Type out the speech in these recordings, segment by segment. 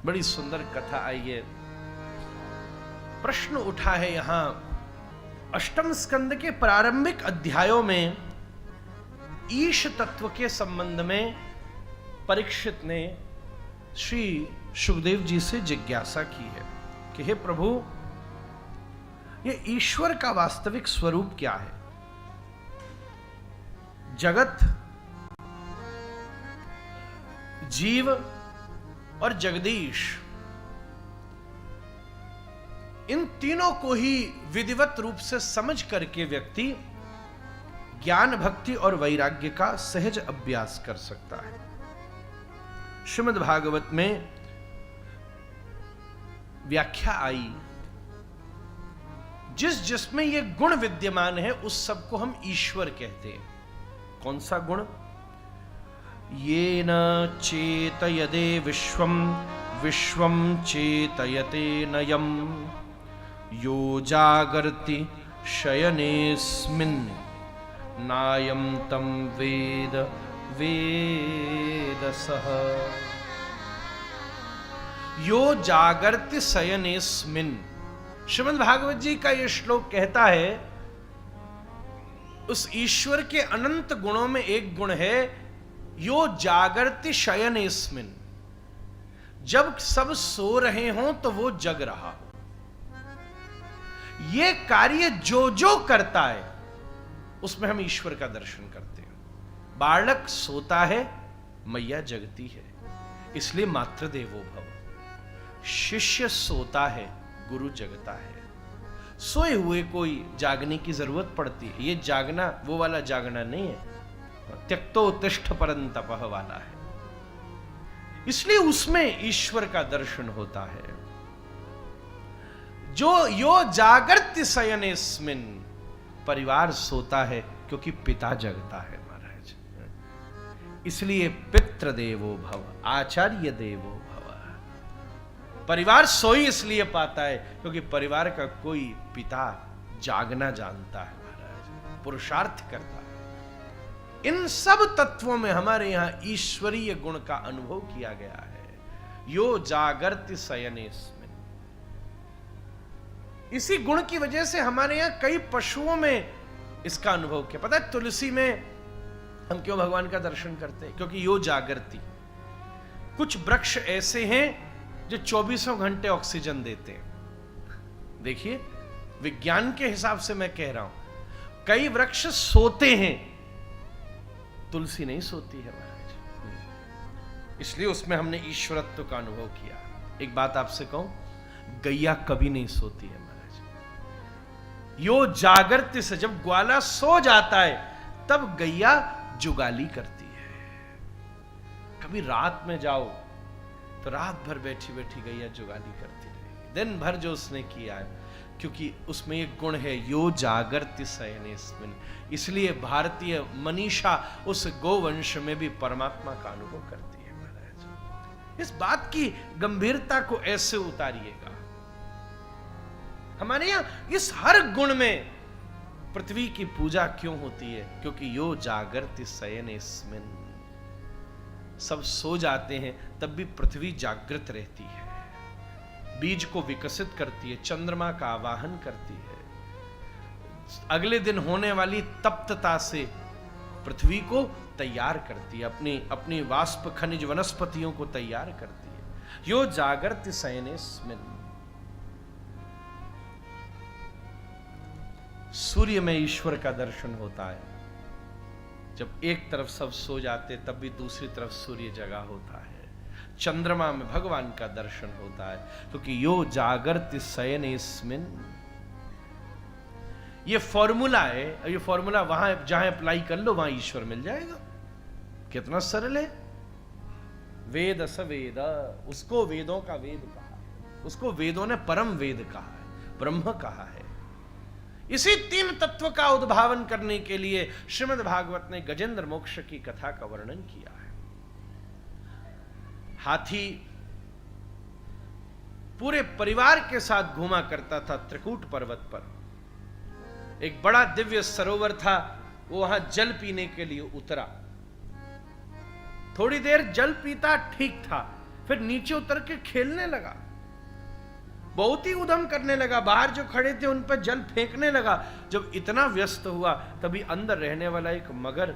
बड़ी सुंदर कथा आई है। प्रश्न उठा है यहां अष्टम स्कंद के प्रारंभिक अध्यायों में ईश तत्व के संबंध में परीक्षित ने श्री सुखदेव जी से जिज्ञासा की है कि हे प्रभु, ये ईश्वर का वास्तविक स्वरूप क्या है? जगत, जीव और जगदीश, इन तीनों को ही विधिवत रूप से समझ करके व्यक्ति ज्ञान, भक्ति और वैराग्य का सहज अभ्यास कर सकता है। श्रीमद् भागवत में व्याख्या आई, जिसमें ये गुण विद्यमान है उस सब को हम ईश्वर कहते हैं। कौन सा गुण? येन चेतयते विश्वम विश्वम चेतयते नयम यो जागर्ति शयनेस्मिन् नायं तं वेद वेदसः। यो जागर्ति शयनेस्मिन्, श्रीमद् भागवत जी का यह श्लोक कहता है उस ईश्वर के अनंत गुणों में एक गुण है यो जागर्ति शयनेस्मिन्। जब सब सो रहे हों तो वो जग रहा हो। ये कार्य जो जो करता है उसमें हम ईश्वर का दर्शन करते हैं। बालक सोता है, मैया जगती है, इसलिए मातृदेवो भव। शिष्य सोता है, गुरु जगता है। सोए हुए कोई जागने की जरूरत पड़ती है। ये जागना वो वाला जागना नहीं है, त्यक्तो तिष्ठ परंतपः वाला है। इसलिए उसमें ईश्वर का दर्शन होता है। जो यो जागर्ति शयनेस्मिन्, परिवार सोता है क्योंकि पिता जगता है महाराज। इसलिए पितृदेवो भव, आचार्य देवो भव। परिवार सोई इसलिए पाता है क्योंकि परिवार का कोई पिता जागना जानता है महाराज, पुरुषार्थ करता है। इन सब तत्वों में हमारे यहां ईश्वरीय गुण का अनुभव किया गया है। यो जागर्ति शयनेस्मिन्। इसी गुण की वजह से हमारे यहां कई पशुओं में इसका अनुभव किया। पता है तुलसी में हम क्यों भगवान का दर्शन करते हैं? क्योंकि यो जागृति। कुछ वृक्ष ऐसे हैं जो 24 घंटे ऑक्सीजन देते हैं। देखिए, विज्ञान के हिसाब से मैं कह रहा हूं, कई वृक्ष सोते हैं, तुलसी नहीं सोती है महाराज। इसलिए उसमें हमने ईश्वरत्व का अनुभव किया। एक बात आपसे कहूं, गैया कभी नहीं सोती है महाराज। यो जागृति से, जब ग्वाला सो जाता है तब गैया जुगाली करती है। कभी रात में जाओ तो रात भर बैठी बैठी गैया जुगाली करती रहेगी। दिन भर जो उसने किया है, क्योंकि उसमें एक गुण है यो जागर्ति शयनेस्मिन्। इसलिए भारतीय मनीषा उस गोवंश में भी परमात्मा का अनुभव करती है महाराज। इस बात की गंभीरता को ऐसे उतारिएगा। हमारे यहां इस हर गुण में पृथ्वी की पूजा क्यों होती है? क्योंकि यो जागर्ति शयनेस्मिन्। सब सो जाते हैं तब भी पृथ्वी जागृत रहती है, बीज को विकसित करती है, चंद्रमा का आवाहन करती है, अगले दिन होने वाली तप्तता से पृथ्वी को तैयार करती है, अपनी वाष्प खनिज वनस्पतियों को तैयार करती है। यो जागर्ति शयनेस्मिन्। सूर्य में ईश्वर का दर्शन होता है। जब एक तरफ सब सो जाते तब भी दूसरी तरफ सूर्य जगा होता है। चंद्रमा में भगवान का दर्शन होता है, क्योंकि यो जागर्ति शयनेस्मिन्। ये फॉर्मूला है, ये फॉर्मूला वहां जहां अप्लाई कर लो वहां ईश्वर मिल जाएगा। कितना सरल है। वेद स वेद, उसको वेदों का वेद कहा, उसको वेदों ने परम वेद कहा है, ब्रह्म कहा है। इसी तीन तत्व का उद्भावन करने के लिए श्रीमद् भागवत ने गजेंद्र मोक्ष की कथा का वर्णन किया है। हाथी पूरे परिवार के साथ घूमा करता था त्रिकूट पर्वत पर। एक बड़ा दिव्य सरोवर था, वो वहां जल पीने के लिए उतरा। थोड़ी देर जल पीता ठीक था, फिर नीचे उतर के खेलने लगा, बहुत ही उधम करने लगा, बाहर जो खड़े थे उन पर जल फेंकने लगा। जब इतना व्यस्त हुआ तभी अंदर रहने वाला एक मगर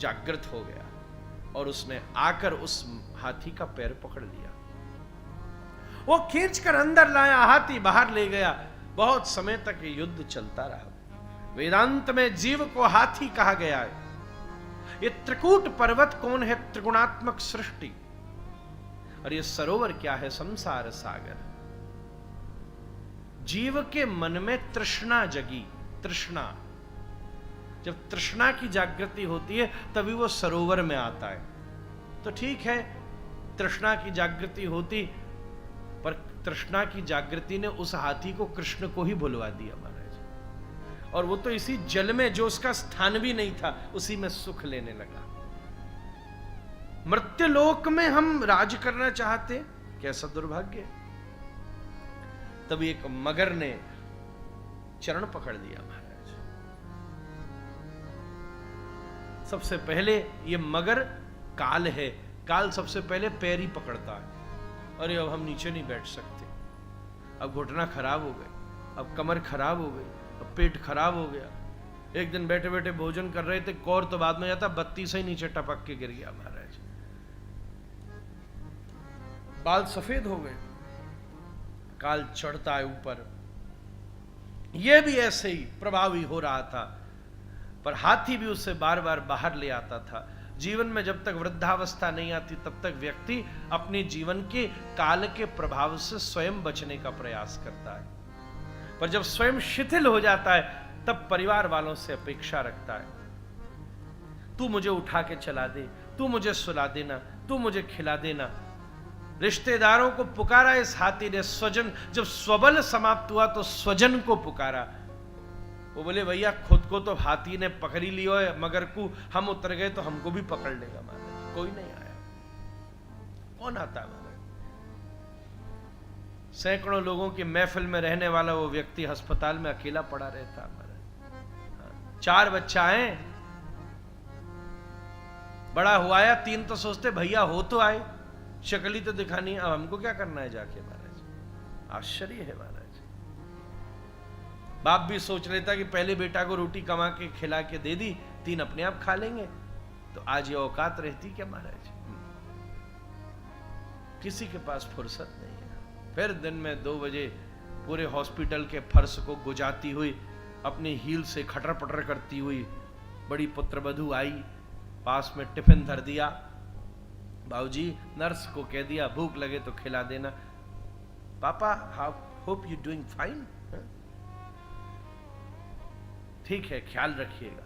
जागृत हो गया और उसने आकर उस हाथी का पैर पकड़ लिया। वो खींचकर अंदर लाया, हाथी बाहर ले गया। बहुत समय तक ये युद्ध चलता रहा। वेदांत में जीव को हाथी कहा गया है। ये त्रिकूट पर्वत कौन है? त्रिगुणात्मक सृष्टि। और ये सरोवर क्या है? संसार सागर। जीव के मन में तृष्णा जगी, तृष्णा, जब तृष्णा की जागृति होती है तभी वो सरोवर में आता है। तो ठीक है, तृष्णा की जागृति होती, पर तृष्णा की जागृति ने उस हाथी को कृष्ण को ही भुलवा दिया महाराज। और वो तो इसी जल में, जो उसका स्थान भी नहीं था, उसी में सुख लेने लगा। मर्त्यलोक में हम राज करना चाहते, कैसा दुर्भाग्य। तभी एक मगर ने चरण पकड़ लिया महाराज। सबसे पहले ये मगर काल है, काल सबसे पहले पैर ही पकड़ता है। अरे अब हम नीचे नहीं बैठ सकते, अब घुटना खराब हो गए, अब कमर खराब हो गई, अब पेट खराब हो गया। एक दिन बैठे बैठे भोजन कर रहे थे, कौर तो बाद में जाता, बत्ती से ही नीचे टपक के गिर गया महाराज। बाल सफेद हो गए, काल चढ़ता है ऊपर। यह भी ऐसे ही प्रभावी हो रहा था, पर हाथी भी उससे बार बार बाहर ले आता था। जीवन में जब तक वृद्धावस्था नहीं आती तब तक व्यक्ति अपने जीवन के काल के प्रभाव से स्वयं बचने का प्रयास करता है, पर जब स्वयं शिथिल हो जाता है तब परिवार वालों से अपेक्षा रखता है। तू मुझे उठा के चला दे, तू मुझे सुला देना, तू मुझे खिला देना। रिश्तेदारों को पुकारा इस हाथी ने, स्वजन, जब स्वबल समाप्त हुआ तो स्वजन को पुकारा। वो बोले भैया खुद को तो हाथी ने पकड़ ही लियो है, मगर को हम उतर गए तो हमको भी पकड़ लेगा महाराज। कोई नहीं आया। कौन आता है महाराज? सैकड़ों लोगों की महफिल में रहने वाला वो व्यक्ति अस्पताल में अकेला पड़ा रहता महाराज। 4 बच्चा है, बड़ा हुआ आया, 3 तो सोचते भैया हो तो आए, शक्ल ही तो दिखानी, अब हमको क्या करना है जाके महाराज। आश्चर्य है महाराज। बाप भी सोच लेता कि पहले बेटा को रोटी कमा के खिला के दे दी, 3 अपने आप खा लेंगे, तो आज ये औकात रहती क्या महाराज? किसी के पास फुर्सत नहीं है। फिर दिन में 2 बजे पूरे हॉस्पिटल के फर्श को गुजाती हुई, अपनी हील से खटर पटर करती हुई बड़ी पुत्रवधू आई, पास में टिफिन धर दिया। बाबूजी, नर्स को कह दिया भूख लगे तो खिला देना। पापा, होप यू डूइंग फाइन। ठीक है, ख्याल रखिएगा,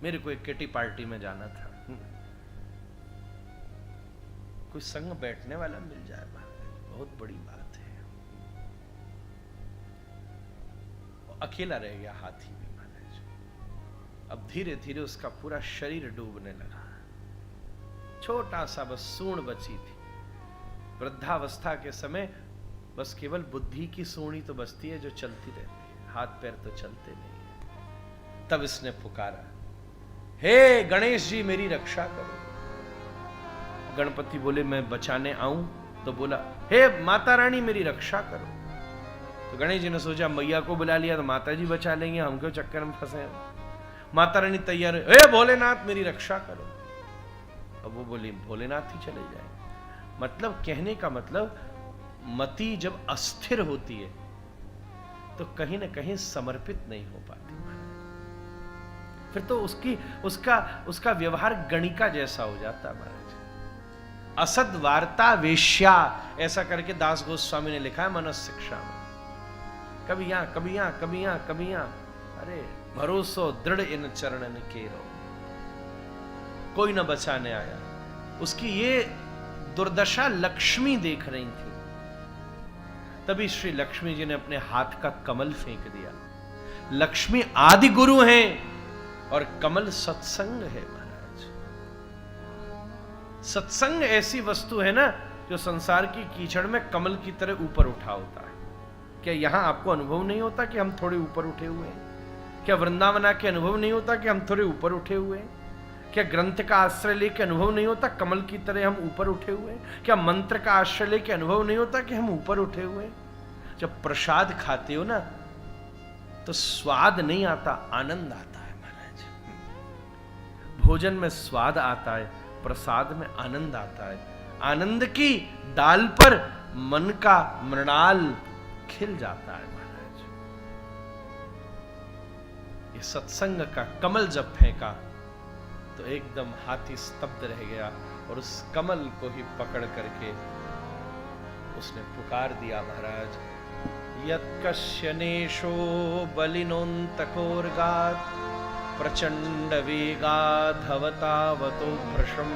मेरे को एक किटी पार्टी में जाना था। कोई संग बैठने वाला मिल जाए बहुत बड़ी बात है। अकेला रह गया हाथी भी महाराज। अब धीरे धीरे उसका पूरा शरीर डूबने लगा। छोटा सा बस सूंड बची थी। वृद्धावस्था के समय बस केवल बुद्धि की सूंडी तो बचती है जो चलती रहती है, हाथ पैर तो चलते नहीं। तब इसने पुकारा, हे गणेश जी मेरी रक्षा करो। गणपति बोले मैं बचाने आऊं? तो बोला, हे माता रानी मेरी रक्षा करो। तो गणेश जी ने सोचा मैया को बुला लिया तो माता जी बचा लेंगे, हम क्यों चक्कर में फंसे। माता रानी तैयार है, हे भोलेनाथ मेरी रक्षा करो। अब वो बोली भोलेनाथ ही चले जाए। मतलब कहने का मतलब, मति जब अस्थिर होती है तो कहीं ना कहीं समर्पित नहीं हो पाती, फिर तो उसका व्यवहार गणिका जैसा हो जाता है महाराज। असद वार्ता वेश्या, ऐसा करके दास गोस्वामी ने लिखा है मनस शिक्षा में। कभी यहां कभी यहां कभी यहां कभी यहां। अरे भरोसो दृढ़ इन चरणन केरो, कोई न बचाने आया। उसकी ये दुर्दशा लक्ष्मी देख रही थी। तभी श्री लक्ष्मी जी ने अपने हाथ का कमल फेंक दिया। लक्ष्मी आदि गुरु हैं और कमल सत्संग है महाराज। सत्संग ऐसी वस्तु है ना जो संसार की कीचड़ में कमल की तरह ऊपर उठा होता है। क्या यहां आपको अनुभव नहीं होता कि हम थोड़े ऊपर उठे हुए हैं? क्या वृंदावन के अनुभव नहीं होता कि हम थोड़े ऊपर उठे हुए हैं? क्या ग्रंथ का आश्रय लेके अनुभव नहीं होता कमल की तरह हम ऊपर उठे हुए? क्या मंत्र का आश्रय लेके अनुभव नहीं होता कि हम ऊपर उठे हुए? जब प्रसाद खाते हो ना तो स्वाद नहीं आता, आनंद आता है महाराज। भोजन में स्वाद आता है, प्रसाद में आनंद आता है। आनंद की डाल पर मन का मृणाल खिल जाता है महाराज। ये सत्संग का कमल जब फेंका तो एकदम हाथी स्तब्ध रह गया और उस कमल को ही पकड़ करके उसने पुकार दिया, महाराज यत्कश्यनेशो बलिनोन्तकोर्गात् प्रचंड वेगाधवतावतो भृशं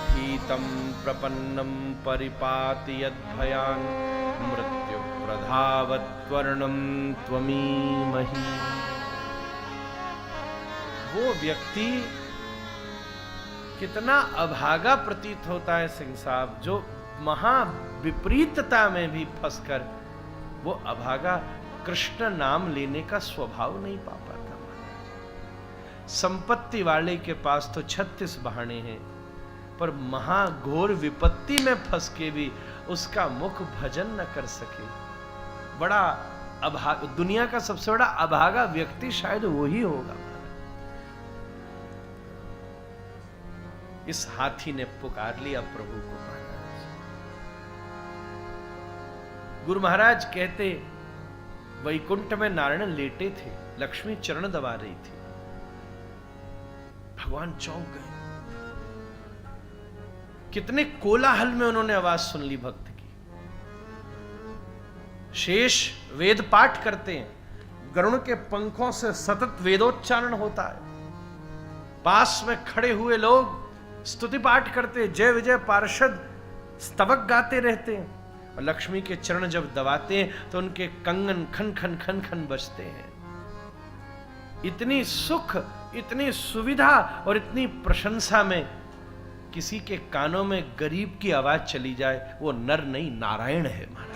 भीतं प्रपन्नं परिपाति यद्भयान् मृत्यु प्रधावत्वर्णं त्वमीमहि। वो व्यक्ति कितना अभागा प्रतीत होता है सिंह साहब, जो महा विपरीतता में भी फंसकर वो अभागा कृष्ण नाम लेने का स्वभाव नहीं पा पाता। संपत्ति वाले के पास तो 36 बहाने हैं, पर महाघोर विपत्ति में फंस के भी उसका मुख भजन न कर सके। बड़ा अभागा, दुनिया का सबसे बड़ा अभागा व्यक्ति शायद वही होगा। इस हाथी ने पुकार लिया प्रभु को। महाराज गुरु महाराज कहते वैकुंठ में नारायण लेटे थे, लक्ष्मी चरण दबा रही थी। भगवान चौंक गए। कितने कोलाहल में उन्होंने आवाज सुन ली भक्त की। शेष वेद पाठ करते हैं, गरुण के पंखों से सतत वेदोच्चारण होता है। पास में खड़े हुए लोग स्तुति पाठ करते, जय विजय पार्षद स्तवक गाते रहते हैं, और लक्ष्मी के चरण जब दबाते हैं तो उनके कंगन खन खन खन खन बजते हैं। इतनी सुख, इतनी सुविधा और इतनी प्रशंसा में किसी के कानों में गरीब की आवाज चली जाए, वो नर नहीं नारायण है महाराज।